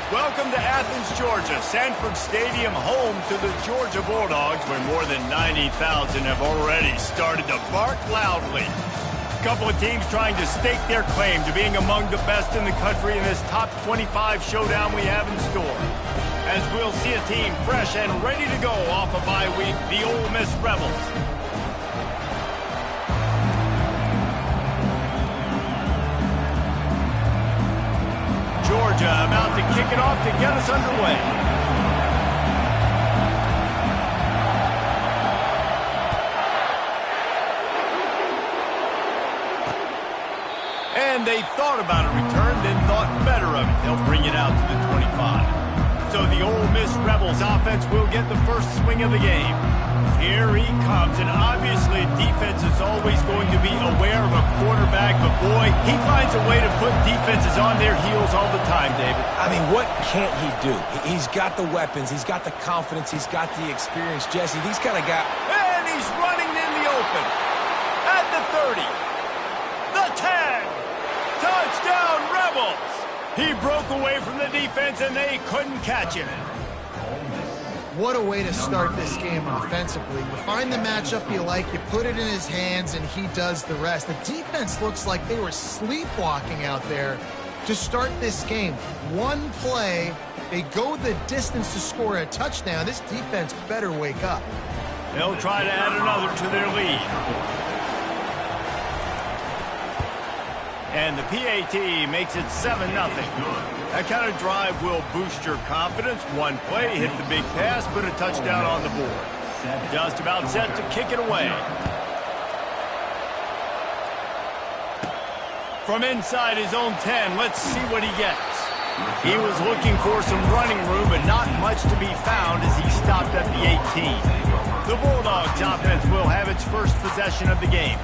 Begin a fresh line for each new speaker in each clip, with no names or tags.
Welcome to Athens, Georgia, Sanford Stadium, home to the Georgia Bulldogs, where more than 90,000 have already started to bark loudly. A couple of teams trying to stake their claim to being among the best in the country in this top 25 showdown we have in store. As we'll see a team fresh and ready to go off a bye week, the Ole Miss Rebels. Georgia about to kick it off to get us underway. And they thought about a return, then thought better of it. They'll bring it out to the 25. So the Ole Miss Rebels offense will get the first swing of the game. Here he comes, and obviously defense is always going to be aware of a quarterback, but boy, he finds a way to put defenses on their heels all the time, David.
I mean, what can't he do? He's got the weapons, he's got the confidence, he's got the experience. Jesse, these kind of guys...
And he's running in the open. At the 30. The 10. Touchdown, Rebels. He broke away from the defense, and they couldn't catch him.
What a way to start this game offensively. You find the matchup you like, you put it in his hands, and he does the rest. The defense looks like they were sleepwalking out there to start this game. One play, they go the distance to score a touchdown. This defense better wake up.
They'll try to add another to their lead. And the PAT makes it 7-0. That kind of drive will boost your confidence. One play, hit the big pass, put a touchdown on the board. Just about set to kick it away. From inside his own 10, let's see what he gets. He was looking for some running room, but not much to be found as he stopped at the 18. The Bulldogs offense will have its first possession of the game.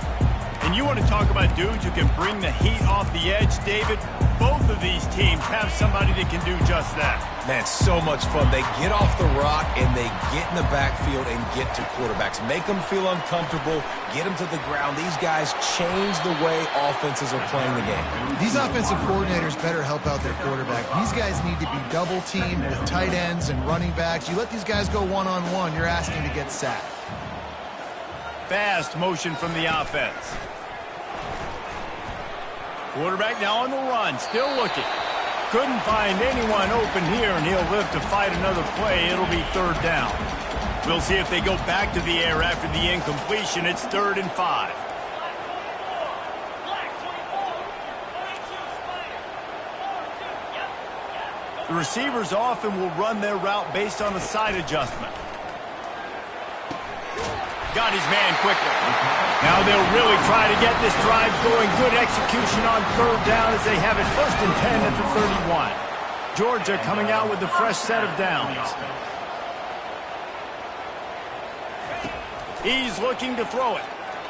And you want to talk about dudes who can bring the heat off the edge, David? Both of these teams have somebody that can do just that.
Man, so much fun. They get off the rock and they get in the backfield and get to quarterbacks. Make them feel uncomfortable, get them to the ground. These guys change the way offenses are playing the game.
These offensive coordinators better help out their quarterback. These guys need to be double-teamed with tight ends and running backs. You let these guys go one-on-one, you're asking to get sacked.
Fast motion from the offense. Quarterback now on the run, still looking. Couldn't find anyone open here, and he'll live to fight another play. It'll be 3rd down. We'll see if they go back to the air after the incompletion. It's 3rd and 5. The receivers often will run their route based on a side adjustment. Got his man quickly. Now they'll really try to get this drive going. Good execution on 3rd down as they have it 1st and 10 at the 31. Georgia coming out with a fresh set of downs. He's looking to throw it.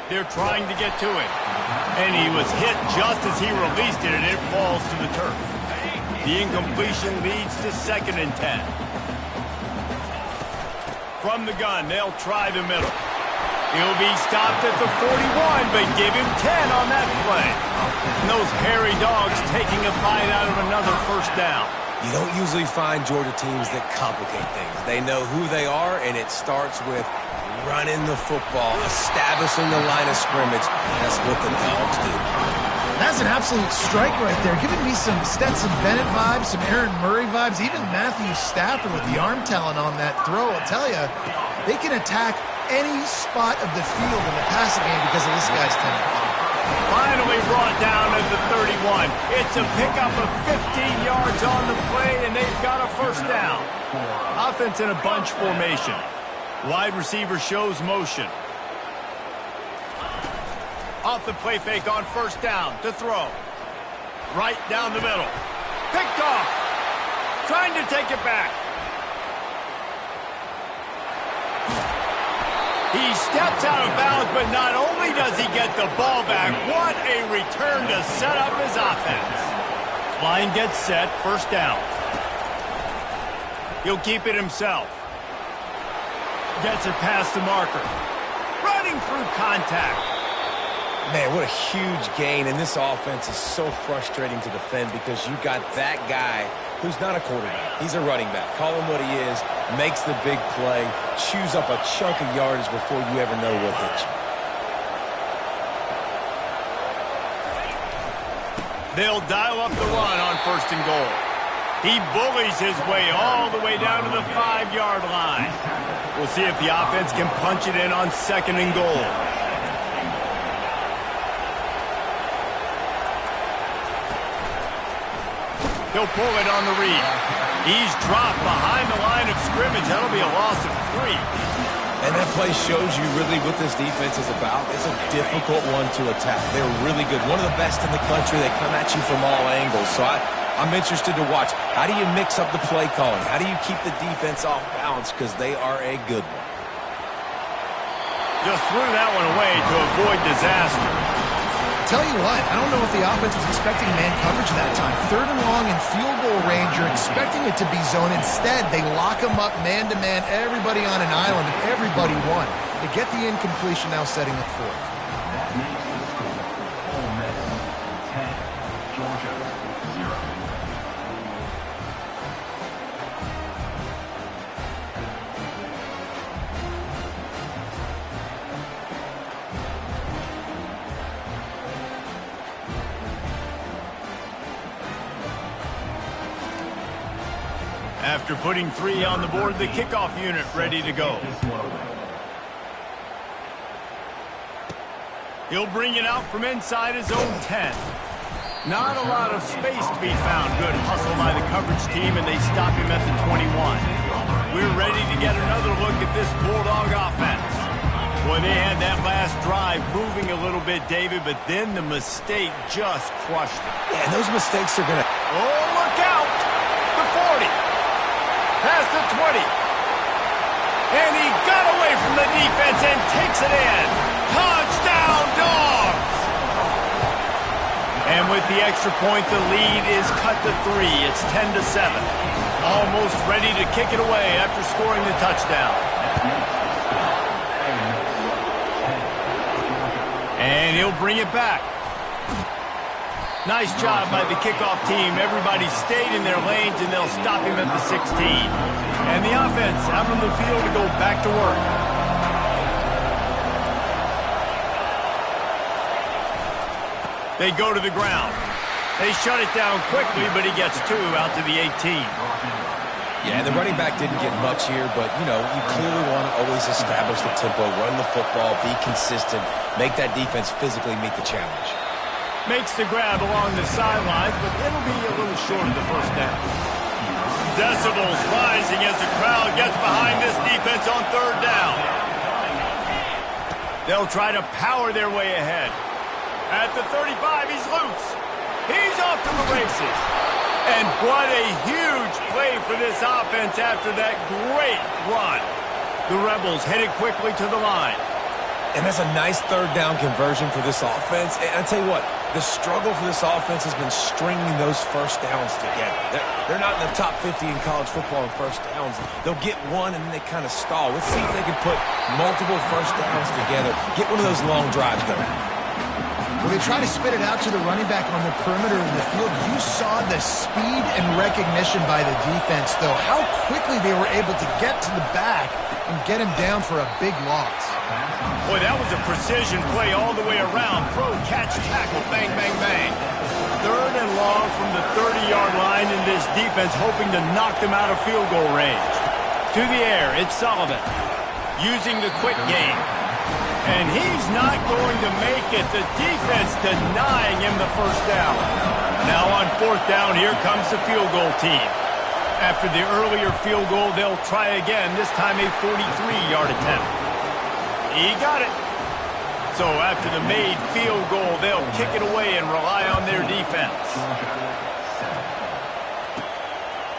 They're trying to get to it. And he was hit just as he released it, and it falls to the turf. The incompletion leads to 2nd and 10. From the gun, they'll try the middle. He'll be stopped at the 41, but give him 10 on that play. And those hairy dogs taking a bite out of another 1st down.
You don't usually find Georgia teams that complicate things. They know who they are, and it starts with running the football, establishing the line of scrimmage. That's what the dogs do.
That's an absolute strike right there. Giving me some Stetson Bennett vibes, some Aaron Murray vibes, even Matthew Stafford with the arm talent on that throw. I'll tell you, they can attack any spot of the field in the passing game because of this guy's talent.
Finally brought down at the 31. It's a pickup of 15 yards on the play, and they've got a 1st down. Offense in a bunch formation. Wide receiver shows motion. Off the play fake on 1st down to throw. Right down the middle. Picked off. Trying to take it back. He steps out of bounds, but not only does he get the ball back, what a return to set up his offense. Line gets set, 1st down. He'll keep it himself. Gets it past the marker. Running through contact.
Man, what a huge gain, and this offense is so frustrating to defend because you got that guy who's not a quarterback. He's a running back. Call him what he is, makes the big play, chews up a chunk of yardage before you ever know what hit you.
They'll dial up the run on 1st and goal. He bullies his way all the way down to the 5-yard line. We'll see if the offense can punch it in on 2nd and goal. He'll pull it on the read. He's dropped behind the line of scrimmage. That'll be a loss of 3.
And that play shows you really what this defense is about. It's a difficult one to attack. They're really good. One of the best in the country. They come at you from all angles. So I'm interested to watch. How do you mix up the play calling? How do you keep the defense off balance? Because they are a good one.
Just threw that one away to avoid disaster.
Tell you what, I don't know if the offense was expecting man coverage that time. 3rd and long in field goal range, you're expecting it to be zone. Instead, they lock them up man-to-man, everybody on an island, and everybody won. They get the incompletion, now setting up 4th.
After putting 3 on the board, the kickoff unit ready to go. He'll bring it out from inside his own 10. Not a lot of space to be found. Good hustle by the coverage team, and they stop him at the 21. We're ready to get another look at this Bulldog offense. Boy, they had that last drive moving a little bit, David, but then the mistake just crushed them.
Yeah, and those mistakes are going to...
Oh, look out! The 40. Past the 20. And he got away from the defense and takes it in. Touchdown, Dogs! And with the extra point, the lead is cut to 3. It's 10-7. Almost ready to kick it away after scoring the touchdown. And he'll bring it back. Nice job by the kickoff team. Everybody stayed in their lanes, and they'll stop him at the 16. And the offense out on the field to go back to work. They go to the ground. They shut it down quickly, but he gets 2 out to the 18.
Yeah, the running back didn't get much here, but, you know, you clearly want to always establish the tempo, run the football, be consistent, make that defense physically meet the challenge.
Makes the grab along the sidelines, but it'll be a little short of the 1st down. Decibels rising as the crowd gets behind this defense on 3rd down. They'll try to power their way ahead. At the 35, he's loose. He's off to the races. And what a huge play for this offense after that great run. The Rebels headed quickly to the line.
And that's a nice 3rd down conversion for this offense. And I tell you what, the struggle for this offense has been stringing those 1st downs together. They're not in the top 50 in college football in 1st downs. They'll get one and then they kind of stall. Let's see if they can put multiple 1st downs together. Get one of those long drives going.
Well, they try to spit it out to the running back on the perimeter of the field. You saw the speed and recognition by the defense, though. How quickly they were able to get to the back and get him down for a big loss.
Boy, that was a precision play all the way around. Throw, catch, tackle, bang, bang, bang. 3rd and long from the 30-yard line, and this defense hoping to knock them out of field goal range. To the air, it's Sullivan using the quick game. And he's not going to make it. The defense denying him the 1st down. Now on 4th down, here comes the field goal team. After the earlier field goal, they'll try again, this time a 43-yard attempt. He got it. So after the made field goal, they'll kick it away and rely on their defense.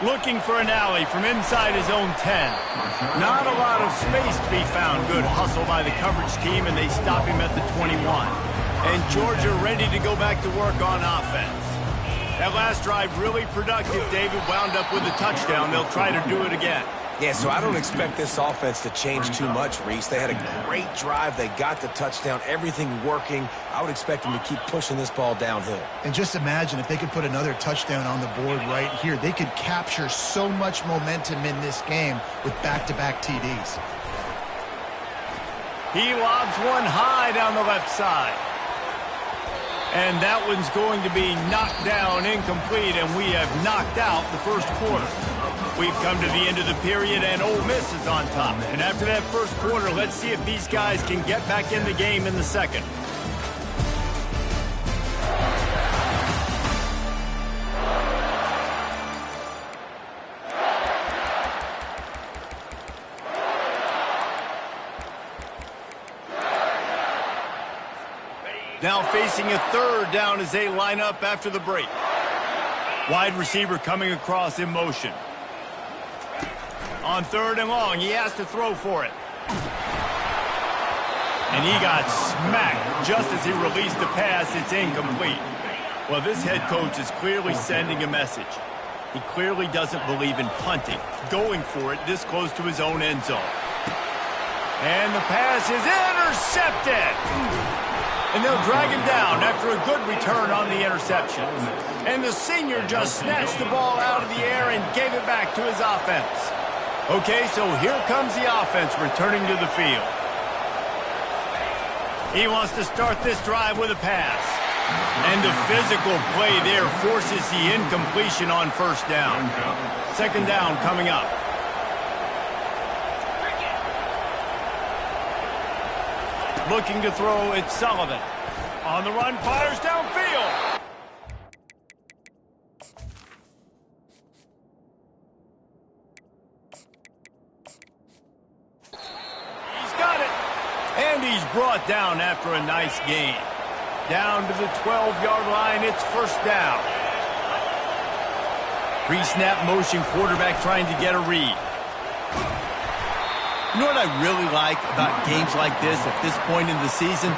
Looking for an alley from inside his own 10. Not a lot of space to be found. Good hustle by the coverage team, and they stop him at the 21. And Georgia ready to go back to work on offense. That last drive really productive. David wound up with a touchdown. They'll try to do it again.
Yeah, so I don't expect this offense to change too much, Reese. They had a great drive. They got the touchdown, everything working. I would expect them to keep pushing this ball downhill.
And just imagine if they could put another touchdown on the board right here. They could capture so much momentum in this game with back-to-back TDs.
He lobs one high down the left side. And that one's going to be knocked down incomplete, and we have knocked out the first quarter. We've come to the end of the period, and Ole Miss is on top. And after that first quarter, let's see if these guys can get back in the game in the second. Now facing a third down as they line up after the break. Wide receiver coming across in motion. On third and long, he has to throw for it. And he got smacked just as he released the pass. It's incomplete. Well, this head coach is clearly sending a message. He clearly doesn't believe in punting, going for it this close to his own end zone. And the pass is intercepted. And they'll drag him down after a good return on the interception. And the senior just snatched the ball out of the air and gave it back to his offense. Okay, so here comes the offense returning to the field. He wants to start this drive with a pass. And the physical play there forces the incompletion on first down. Second down coming up. Looking to throw, it's Sullivan. On the run, fires downfield. He's got it. And he's brought down after a nice gain. Down to the 12-yard line, it's first down. Pre-snap motion, quarterback trying to get a read. You know what I really like about games like this at this point in the season?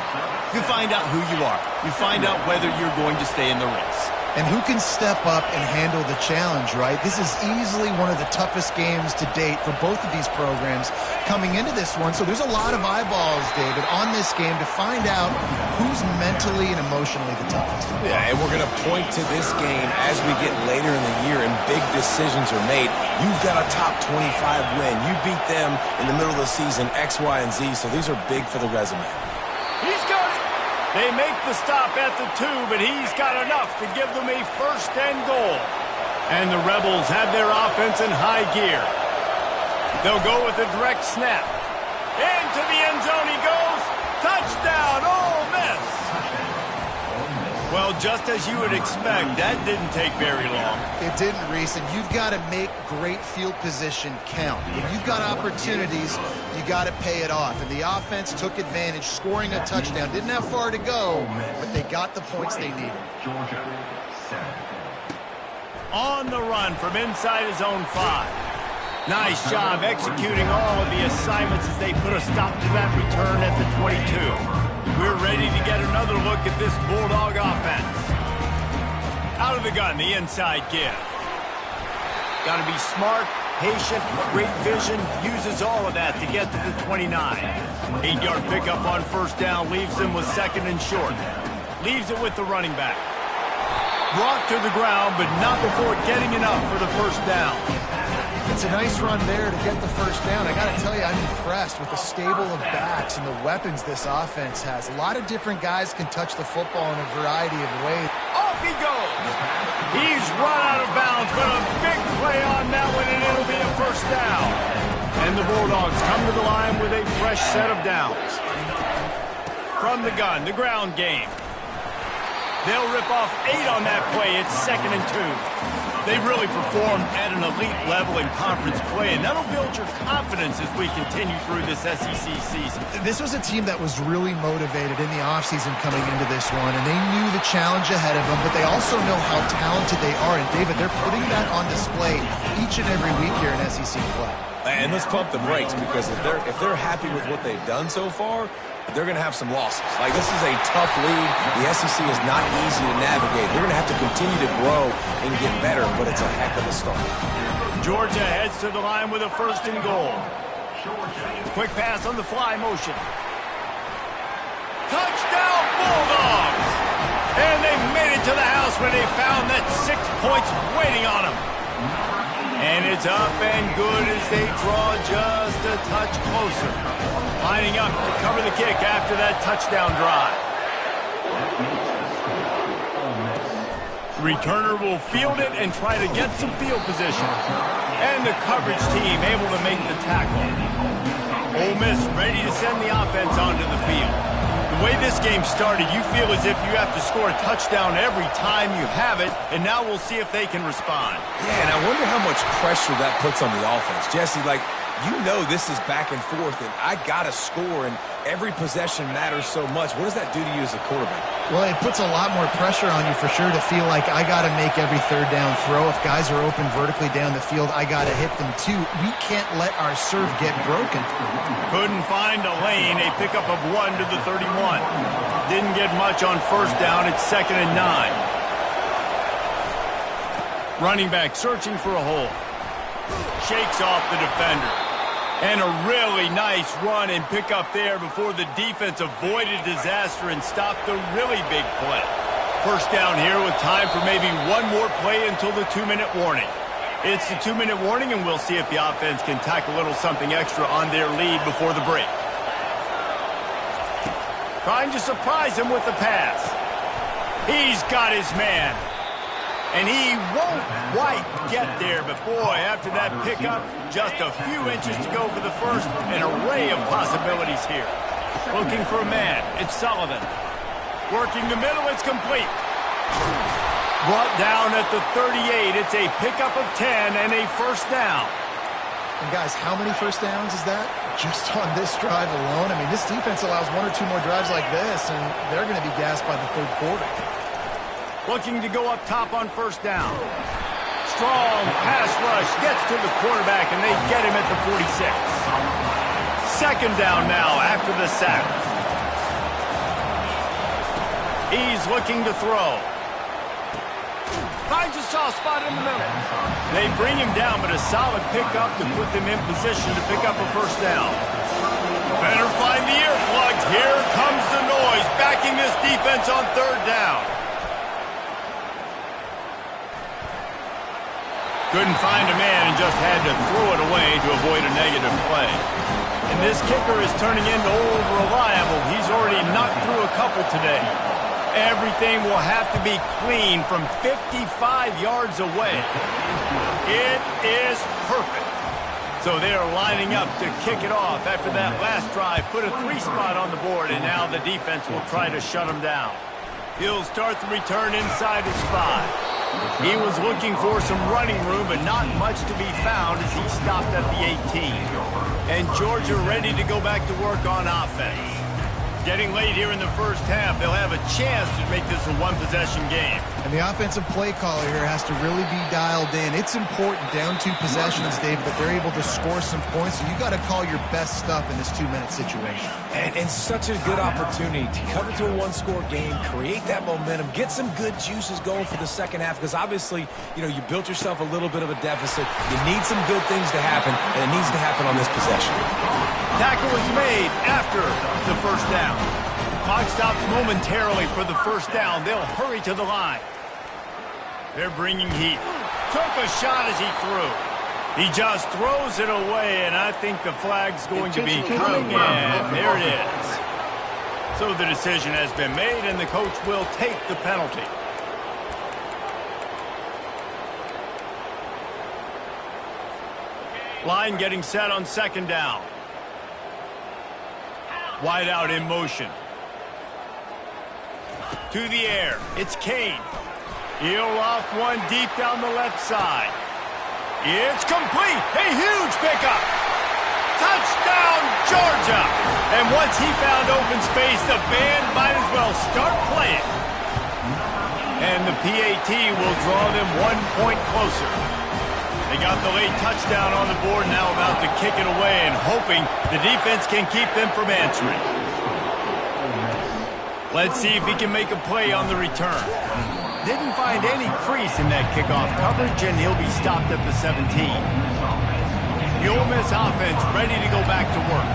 You find out who you are. You find out whether you're going to stay in the race.
And who can step up and handle the challenge, right? This is easily one of the toughest games to date for both of these programs coming into this one. So there's a lot of eyeballs, David, on this game to find out who's mentally and emotionally the toughest.
Yeah, and we're going to point to this game as we get later in the year and big decisions are made. You've got a top 25 win. You beat them in the middle of the season, X, Y, and Z, so these are big for the resume.
He's got it. They make the stop at the 2, but he's got enough to give them a first and goal. And the Rebels have their offense in high gear. They'll go with a direct snap. Into the end zone he goes. Touchdown, Ole Miss. Well, just as you would expect, that didn't take very long.
It didn't, Reese, and you've got to make great field position count. When you've got opportunities, you got to pay it off. And the offense took advantage, scoring a touchdown. Didn't have far to go, but they got the points they needed.
On the run from inside his own 5. Nice job executing all of the assignments as they put a stop to that return at the 22. We're ready to get another look at this Bulldog offense. Out of the gun, the inside give. Got to be smart, patient, great vision, uses all of that to get to the 29. 8-yard pickup on first down, leaves him with second and short. Leaves it with the running back. Brought to the ground, but not before getting enough for the first down.
It's a nice run there to get the first down. I got to tell you, I'm impressed with the stable of backs and the weapons this offense has. A lot of different guys can touch the football in a variety of ways.
Off he goes. He's run out of bounds, but a big play on that one, and it'll be a first down. And the Bulldogs come to the line with a fresh set of downs. From the gun, the ground game. They'll rip off 8 on that play. It's second and 2. They've really performed at an elite level in conference play, and that'll build your confidence as we continue through this SEC season.
This was a team that was really motivated in the offseason coming into this one, and they knew the challenge ahead of them, but they also know how talented they are. And, David, they're putting that on display each and every week here in SEC play.
And let's pump the brakes, because if they're happy with what they've done so far, they're going to have some losses. Like, this is a tough league. The SEC is not easy to navigate. They're going to have to continue to grow and get better, but it's a heck of a start.
Georgia heads to the line with a 1st and goal. Quick pass on the fly motion. Touchdown Bulldogs! And they made it to the house when they found that 6 points waiting on them. And it's up and good as they draw just a touch closer. Lining up to cover the kick after that touchdown drive. The returner will field it and try to get some field position. And the coverage team able to make the tackle. Ole Miss ready to send the offense onto the field. The way this game started, you feel as if you have to score a touchdown every time you have it, and now we'll see if they can respond.
Yeah, and I wonder how much pressure that puts on the offense. Jesse, like, you know this is back and forth, and I got to score, and every possession matters so much. What does that do to you as a quarterback?
Well, it puts a lot more pressure on you for sure to feel like I got to make every 3rd down throw. If guys are open vertically down the field, I got to hit them too. We can't let our serve get broken.
Couldn't find a lane. A pickup of 1 to the 31. Didn't get much on 1st down. It's 2nd and 9. Running back searching for a hole. Shakes off the defender. And a really nice run and pick up there before the defense avoided disaster and stopped the really big play. 1st down here with time for maybe one more play until the 2-minute warning. It's the 2-minute warning, and we'll see if the offense can tack a little something extra on their lead before the break. Trying to surprise him with the pass. He's got his man. And he won't quite get there, but boy, after that pickup, just a few inches to go for the first. An array of possibilities here. Looking for a man. It's Sullivan. Working the middle. It's complete. Brought down at the 38. It's a pickup of 10 and a 1st down.
And guys, how many 1st downs is that? Just on this drive alone? I mean, this defense allows 1 or 2 more drives like this, and they're going to be gassed by the 3rd quarter.
Looking to go up top on 1st down. Strong pass rush gets to the quarterback, and they get him at the 46. 2nd down now after the sack. He's looking to throw. Finds a soft spot in the middle. They bring him down, but a solid pickup to put them in position to pick up a 1st down. Better find the earplugs. Here comes the noise, backing this defense on 3rd down. Couldn't find a man and just had to throw it away to avoid a negative play. And this kicker is turning into old reliable. He's already knocked through a couple today. Everything will have to be clean from 55 yards away. It is perfect. So they are lining up to kick it off after that last drive. Put a 3 spot on the board, and now the defense will try to shut them down. He'll start the return inside his 5. He was looking for some running room, but not much to be found as he stopped at the 18. And Georgia ready to go back to work on offense. Getting late here in the 1st half, they'll have a chance to make this a 1-possession game.
And the offensive play caller here has to really be dialed in. It's important down 2 possessions, David, that they're able to score some points. So you got to call your best stuff in this 2-minute situation.
And such a good opportunity to cut it to a 1-score game, create that momentum, get some good juices going for the 2nd half, because obviously, you know, you built yourself a little bit of a deficit. You need some good things to happen, and it needs to happen on this possession.
Tackle is made after the 1st down. Clock stops momentarily for the 1st down. They'll hurry to the line. They're bringing heat. Took a shot as he threw. He just throws it away, and I think the flag's going to be coming, and there it is. So the decision has been made, and the coach will take the penalty. Line getting set on 2nd down. Wide out in motion. To the air. It's Kane. He'll loft one deep down the left side. It's complete. A huge pickup. Touchdown, Georgia. And once he found open space, the band might as well start playing. And the PAT will draw them 1 point closer. They got the late touchdown on the board, now about to kick it away and hoping the defense can keep them from answering. Let's see if he can make a play on the return. Didn't find any crease in that kickoff coverage, and he'll be stopped at the 17. The Ole Miss offense ready to go back to work.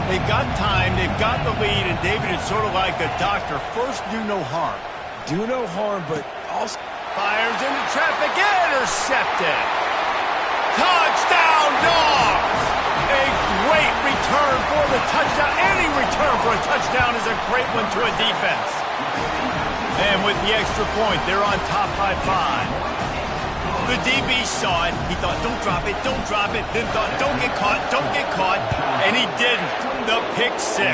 They've got time, they've got the lead, and David is sort of like the doctor. First, do no harm.
Do no harm, but also...
Fires into traffic, intercepted. Touchdown, Dogs! A great return for the touchdown. Any return for a touchdown is a great one to a defense. And with the extra point, they're on top by 5. The DB saw it. He thought, don't drop it, don't drop it. Then thought, don't get caught, don't get caught. And he didn't. The pick 6.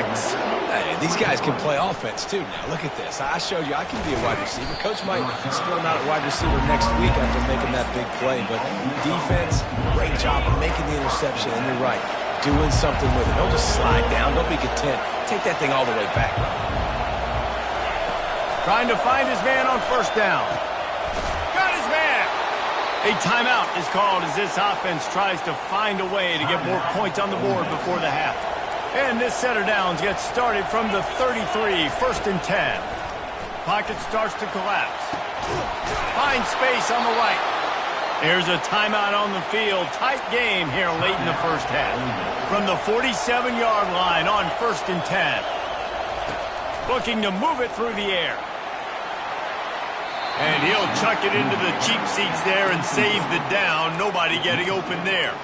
Hey, these guys can play offense, too. Now, look at this. I showed you I can be a wide receiver. Coach might split him out at wide receiver next week after making that big play. But defense, great job of making the interception. And you're right, doing something with it. Don't just slide down. Don't be content. Take that thing all the way back.
Trying to find his man on first down. Got his man. A timeout is called as this offense tries to find a way to get more points on the board before the half. And this set of downs gets started from the 33, 1st and 10. Pocket starts to collapse. Finds space on the right. There's a timeout on the field. Tight game here late in the first half. From the 47-yard line on 1st and 10. Looking to move it through the air. And he'll chuck it into the cheap seats there and save the down. Nobody getting open there.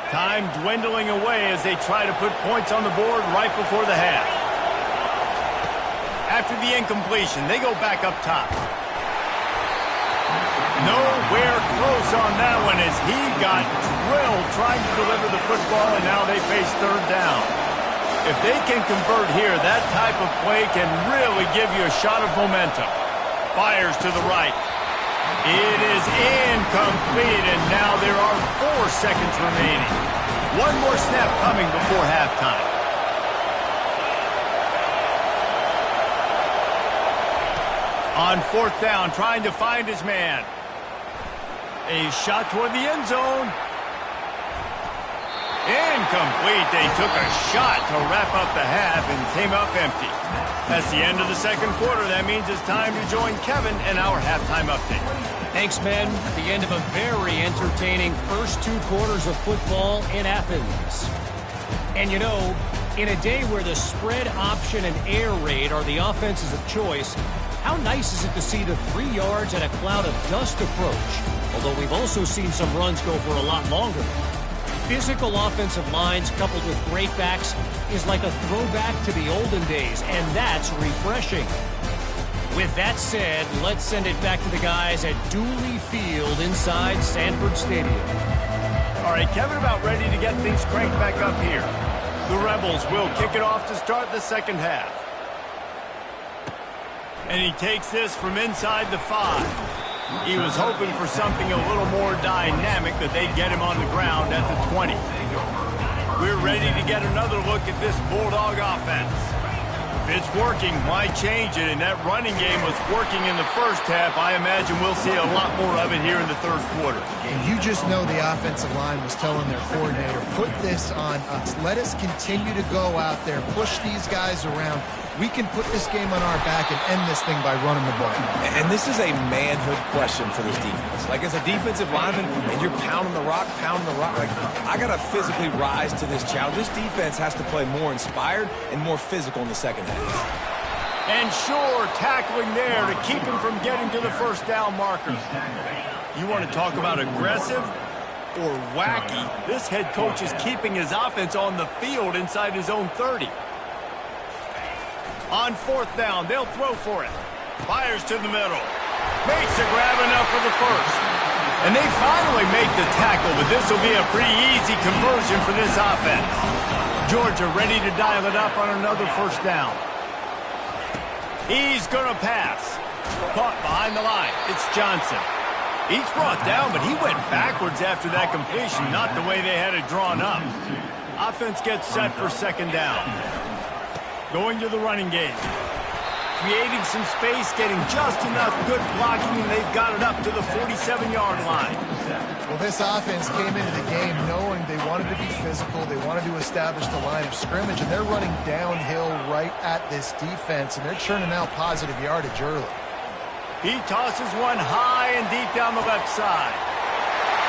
Time dwindling away as they try to put points on the board right before the half. After the incompletion, they go back up top. Nowhere close on that one as he got drilled trying to deliver the football, and now they face 3rd down. If they can convert here, that type of play can really give you a shot of momentum. Fires to the right. It is incomplete, and now there are 4 seconds remaining. One more snap coming before halftime. On 4th down, trying to find his man. A shot toward the end zone. Incomplete. They took a shot to wrap up the half and came up empty. That's the end of the 2nd quarter. That means it's time to join Kevin in our halftime update.
Thanks, Ben. At the end of a very entertaining first 2 quarters of football in Athens. And you know, in a day where the spread option and air raid are the offenses of choice, how nice is it to see the 3 yards and a cloud of dust approach? Although we've also seen some runs go for a lot longer. Physical offensive lines coupled with great backs is like a throwback to the olden days, and that's refreshing. With that said, let's send it back to the guys at Dooley Field inside Sanford Stadium.
All right, Kevin, about ready to get things cranked back up here. The Rebels will kick it off to start the 2nd half. And he takes this from inside the 5. He was hoping for something a little more dynamic, that they'd get him on the ground at the 20. We're ready to get another look at this Bulldog offense. If it's working, why change it? And that running game was working in the first half. I imagine we'll see a lot more of it here in the 3rd quarter.
And you just know the offensive line was telling their coordinator, put this on us. Let us continue to go out there, push these guys around. We can put this game on our back and end this thing by running the ball.
And this is a manhood question for this defense. Like, as a defensive lineman, and you're pounding the rock, like, I got to physically rise to this challenge. This defense has to play more inspired and more physical in the 2nd half.
And sure, tackling there to keep him from getting to the 1st down marker. You want to talk about aggressive or wacky? This head coach is keeping his offense on the field inside his own 30. On 4th down, they'll throw for it. Fires to the middle. Makes a grab enough for the 1st. And they finally make the tackle, but this will be a pretty easy conversion for this offense. Georgia ready to dial it up on another 1st down. He's going to pass. Caught behind the line. It's Johnson. He's brought down, but he went backwards after that completion, not the way they had it drawn up. Offense gets set for 2nd down. Going to the running game. creating some space, getting just enough good blocking, and they've got it up to the 47-yard line.
Well, this offense came into the game knowing they wanted to be physical, they wanted to establish the line of scrimmage, and they're running downhill right at this defense, and they're churning out positive yardage early.
He tosses one high and deep down the left side.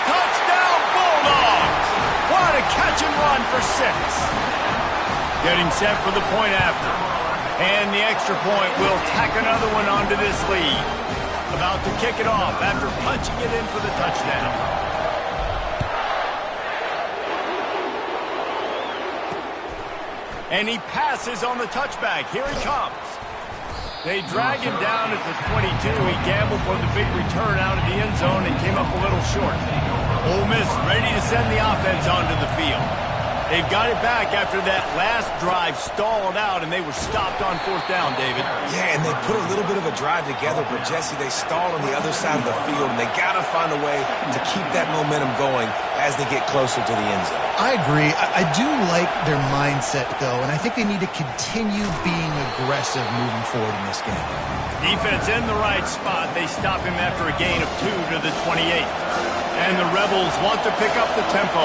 Touchdown, Bulldogs! What a catch and run for 6. Getting set for the point after. And the extra point will tack another one onto this lead. About to kick it off after punching it in for the touchdown. And he passes on the touchback. Here he comes. They drag him down at the 22. He gambled for the big return out of the end zone and came up a little short. Ole Miss ready to send the offense onto the field. They've got it back after that last drive stalled out, and they were stopped on 4th down, David.
Yeah, and they put a little bit of a drive together, but, Jesse, they stalled on the other side of the field, and they got to find a way to keep that momentum going as they get closer to the end zone.
I agree. I do like their mindset, though, and I think they need to continue being aggressive moving forward in this game.
Defense in the right spot. They stop him after a gain of 2 to the 28. And the Rebels want to pick up the tempo.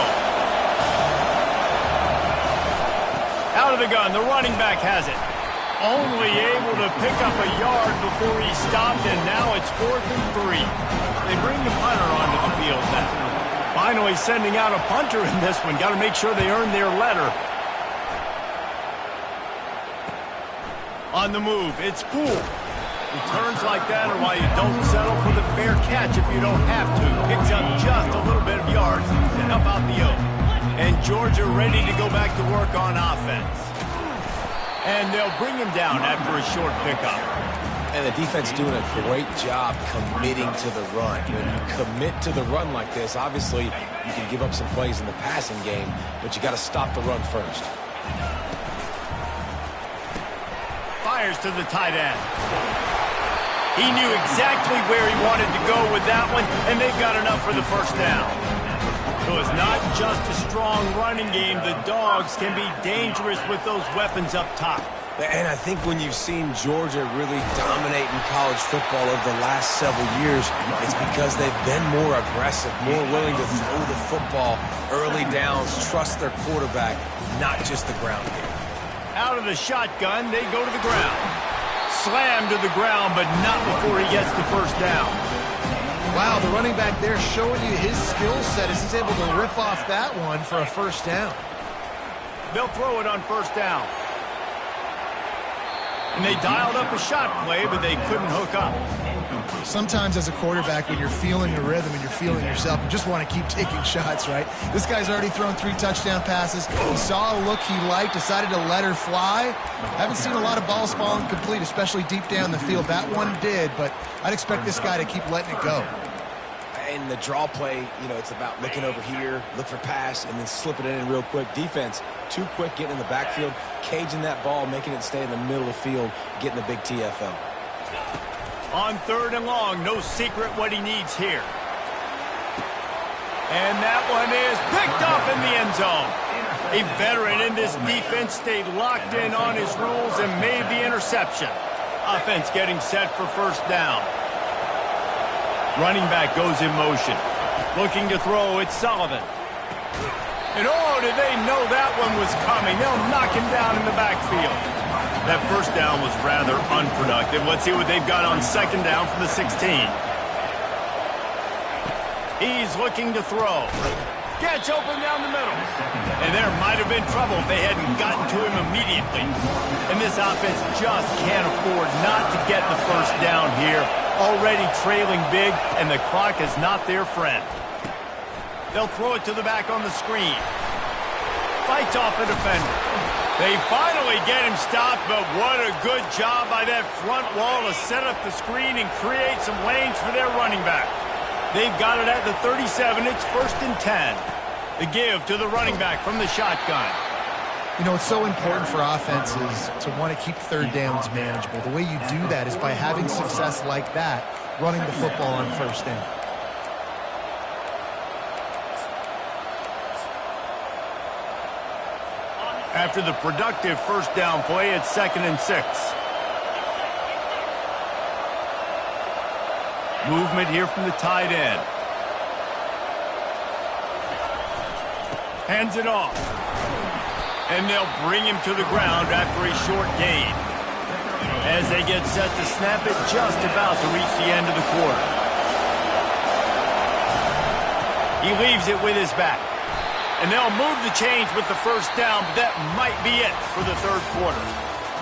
Out of the gun, the running back has it. Only able to pick up a yard before he stopped, and now it's 4th and 3. They bring the punter onto the field now. Finally sending out a punter in this one. Got to make sure they earn their letter. On the move, it's Poole. Returns like that are why you don't settle for the fair catch if you don't have to. Picks up just a little bit of yards to help out the Oak. And Georgia ready to go back to work on offense. And they'll bring him down after a short pickup.
And the defense doing a great job committing to the run. When you commit to the run like this, obviously you can give up some plays in the passing game, but you got to stop the run first.
Fires to the tight end. He knew exactly where he wanted to go with that one, and they've got enough for the first down. So it's not just a strong running game. The Dogs can be dangerous with those weapons up top.
And I think when you've seen Georgia really dominate in college football over the last several years, it's because they've been more aggressive, more willing to throw the football, early downs, trust their quarterback, not just the ground game.
Out of the shotgun, they go to the ground. Slam to the ground, but not before he gets the first down.
Wow, the running back there showing you his skill set as he's able to rip off that one for a first down.
They'll throw it on first down. And they dialed up a shot play, but they couldn't hook up.
Sometimes as a quarterback, when you're feeling the rhythm and you're feeling yourself, you just want to keep taking shots, right? This guy's already thrown 3 touchdown passes. He saw a look he liked, decided to let her fly. Haven't seen a lot of balls falling complete, especially deep down the field. That one did, but I'd expect this guy to keep letting it go.
And the draw play, it's about looking over here, look for pass, and then slipping it in real quick. Defense, too quick getting in the backfield, caging that ball, making it stay in the middle of the field, getting the big TFL.
On 3rd and long, no secret what he needs here. And that one is picked up in the end zone. A veteran in this defense stayed locked in on his rules and made the interception. Offense getting set for first down. Running back goes in motion. Looking to throw, it's Sullivan. And oh, did they know that one was coming. They'll knock him down in the backfield. That first down was rather unproductive. Let's see what they've got on 2nd down from the 16. He's looking to throw. Gets open down the middle. And there might have been trouble if they hadn't gotten to him immediately. And this offense just can't afford not to get the first down here. Already trailing big, and the clock is not their friend. They'll throw it to the back on the screen. Fights off the defender. They finally get him stopped, but what a good job by that front wall to set up the screen and create some lanes for their running back. They've got it at the 37. It's 1st and 10. The give to the running back from the shotgun.
It's so important for offenses to want to keep 3rd downs manageable. The way you do that is by having success like that, running the football on 1st down. After
the productive first down play, it's 2nd and 6. Movement here from the tight end. Hands it off. And they'll bring him to the ground after a short gain. As they get set to snap it just about to reach the end of the quarter. He leaves it with his back. And they'll move the chains with the first down, but that might be it for the third quarter.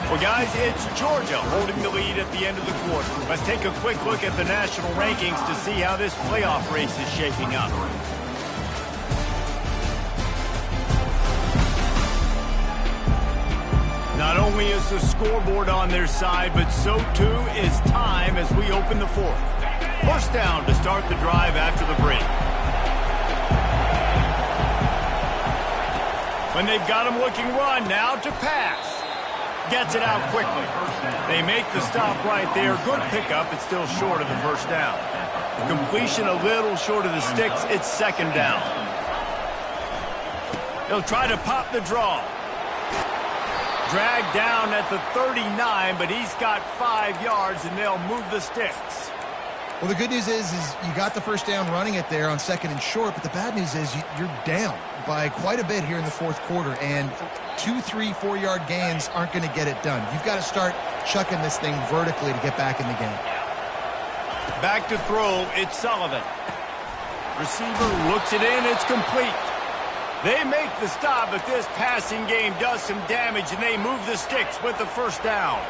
Well, guys, it's Georgia holding the lead at the end of the quarter. Let's take a quick look at the national rankings to see how this playoff race is shaping up. Not only is the scoreboard on their side, but so too is time as we open the fourth. First down to start the drive after the break. When they've got him looking run, now to pass. Gets it out quickly. They make the stop right there. Good pickup. It's still short of the first down. The completion a little short of the sticks. It's second down. They'll try to pop the draw. Dragged down at the 39, but he's got 5 yards, and they'll move the sticks.
Well, the good news is you got the first down running it there on second and short, but the bad news is you're down by quite a bit here in the fourth quarter, and 2, 3, 4-yard gains aren't going to get it done. You've got to start chucking this thing vertically to get back in the game.
Back to throw, it's Sullivan. Receiver looks it in, it's complete. They make the stop, but this passing game does some damage, and they move the sticks with the first down.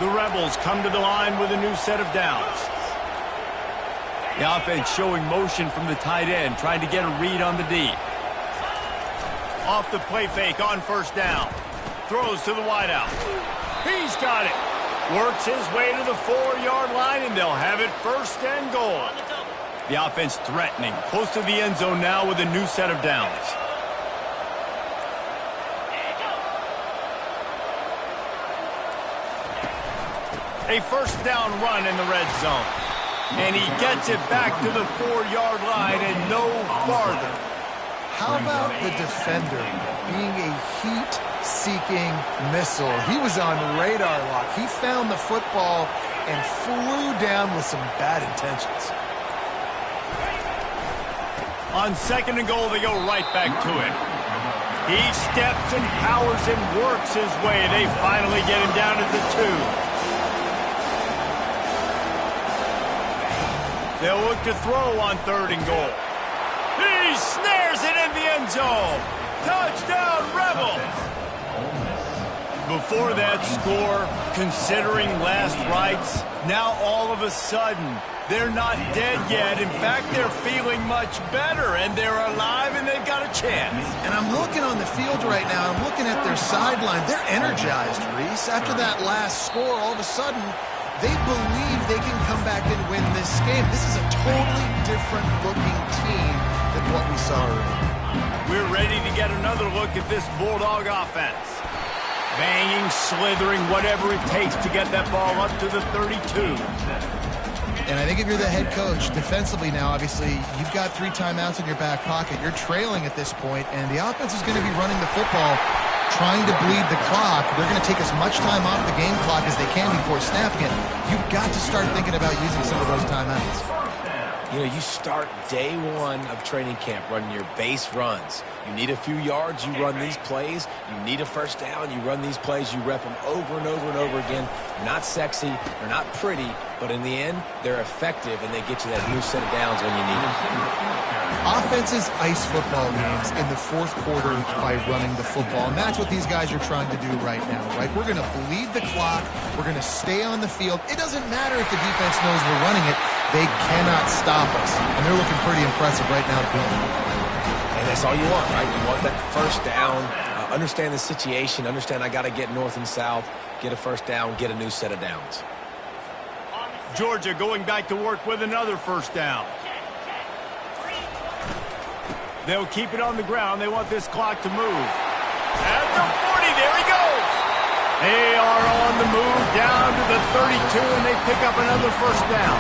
The Rebels come to the line with a new set of downs. The offense showing motion from the tight end, trying to get a read on the D. Off the play fake on first down. Throws to the wideout. He's got it. Works his way to the 4-yard line, and they'll have it first and goal. The offense threatening, close to the end zone now with a new set of downs. A first down run in the red zone. And he gets it back to the 4-yard line and no farther.
How about the defender being a heat-seeking missile? He was on radar lock. He found the football and flew down with some bad intentions.
On second and goal, they go right back to it. He steps and powers and works his way. They finally get him down to the 2. They'll look to throw on third and goal. He snares it in the end zone. Touchdown, Rebels. Before that score, considering last rites, now all of a sudden, they're not dead yet. In fact, they're feeling much better, and they're alive, and they've got a chance.
And I'm looking on the field right now. I'm looking at their sideline. They're energized, Reese. After that last score, all of a sudden, they believe they can come back and win this game. This is a totally different looking team than what we saw earlier.
We're ready to get another look at this Bulldog offense. Banging, slithering, whatever it takes to get that ball up to the 32.
And I think if you're the head coach, defensively now, obviously, you've got 3 timeouts in your back pocket. You're trailing at this point, and the offense is going to be running the football, trying to bleed the clock. They're going to take as much time off the game clock as they can before snapping it. You've got to start thinking about using some of those timeouts.
You know, you start day one of training camp running your base runs. You need a few yards, you run these plays. You need a first down, you run these plays. You rep them over and over and over again. They're not sexy, they're not pretty, but in the end, they're effective, and they get you that new set of downs when you need them.
Offenses ice football games in the fourth quarter by running the football, and that's what these guys are trying to do right now, right? We're going to bleed the clock. We're going to stay on the field. It doesn't matter if the defense knows we're running it. They cannot stop us, and they're looking pretty impressive right now to do it.
And that's all you want, right? You want that first down, understand the situation, understand I got to get north and south, get a first down, get a new set of downs.
Georgia going back to work with another first down. They'll keep it on the ground. They want this clock to move. At the 40, there he goes. They are on the move down to the 32, and they pick up another first down.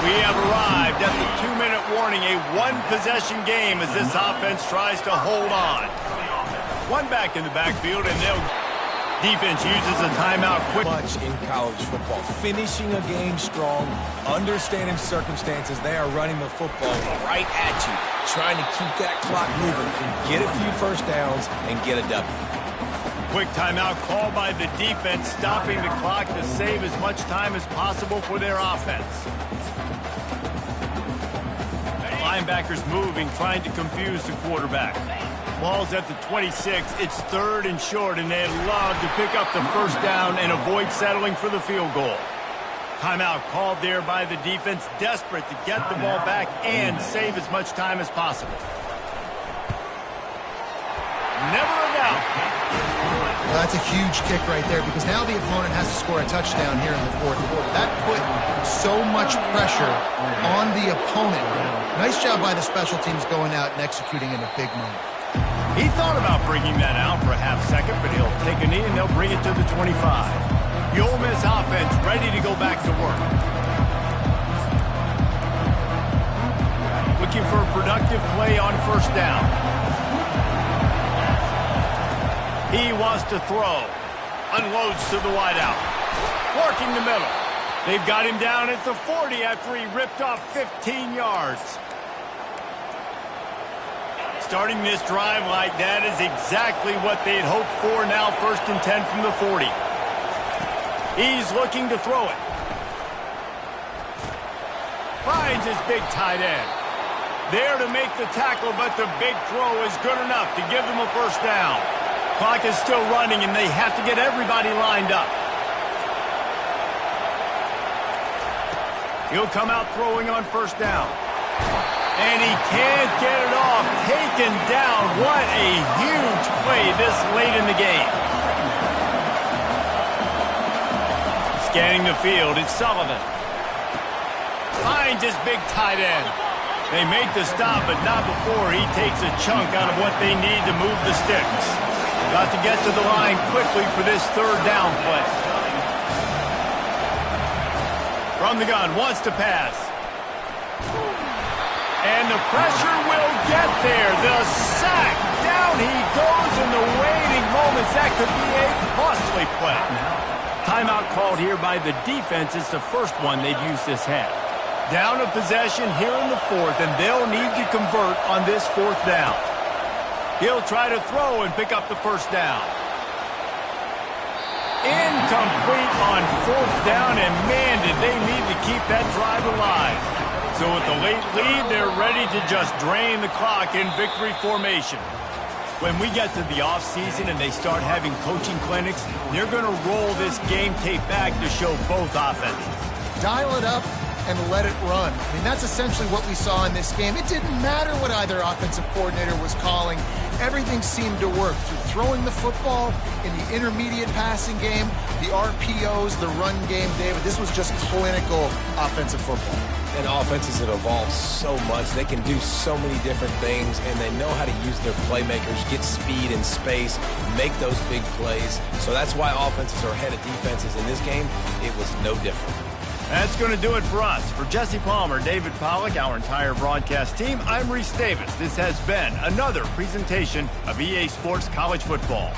We have arrived at the 2-minute warning, a one-possession game as this offense tries to hold on. One back in the backfield, and they'll... Defense uses a timeout quick.
Much in college football. Finishing a game strong, understanding circumstances. They are running the football right at you, trying to keep that clock moving, get a few first downs, and get a W.
Quick timeout called by the defense, stopping the clock to save as much time as possible for their offense. Linebackers moving, trying to confuse the quarterback. Ball's at the 26. It's 3rd and short, and they'd love to pick up the first down and avoid settling for the field goal. Timeout called there by the defense, desperate to get the ball back and save as much time as possible. Never a doubt.
Well, that's a huge kick right there because now the opponent has to score a touchdown here in the 4th quarter. That put so much pressure on the opponent. Nice job by the special teams going out and executing in a big moment.
He thought about bringing that out for a half second, but he'll take a knee and they'll bring it to the 25. The Ole Miss offense ready to go back to work. Looking for a productive play on first down. He wants to throw. Unloads to the wideout. Working the middle. They've got him down at the 40 after he ripped off 15 yards. Starting this drive like that is exactly what they'd hoped for. Now 1st and 10 from the 40. He's looking to throw it. Finds his big tight end. There to make the tackle, but the big throw is good enough to give them a first down. Clock is still running, and they have to get everybody lined up. He'll come out throwing on first down. And he can't get it off. Taken down. What a huge play this late in the game. Scanning the field, it's Sullivan. Finds his big tight end. They make the stop, but not before he takes a chunk out of what they need to move the sticks. Got to get to the line quickly for this 3rd down play. From the gun, wants to pass. And the pressure will get there. The sack. Down he goes in the waiting moments. That could be a costly play. Timeout called here by the defense. It's the first one they've used this half. Down a possession here in the 4th, and they'll need to convert on this 4th down. He'll try to throw and pick up the first down. Incomplete on 4th down, and man, did they need to keep that drive alive. So with the late lead, they're ready to just drain the clock in victory formation. When we get to the offseason and they start having coaching clinics, they're going to roll this game tape back to show both offenses.
Dial it up and let it run. I mean, that's essentially what we saw in this game. It didn't matter what either offensive coordinator was calling. Everything seemed to work through throwing the football in the intermediate passing game, the RPOs, the run game, David. This was just clinical offensive football.
And offenses have evolved so much. They can do so many different things, and they know how to use their playmakers, get speed and space, make those big plays. So that's why offenses are ahead of defenses. In this game, it was no different.
That's going to do it for us. For Jesse Palmer, David Pollack, our entire broadcast team, I'm Reese Davis. This has been another presentation of EA Sports College Football.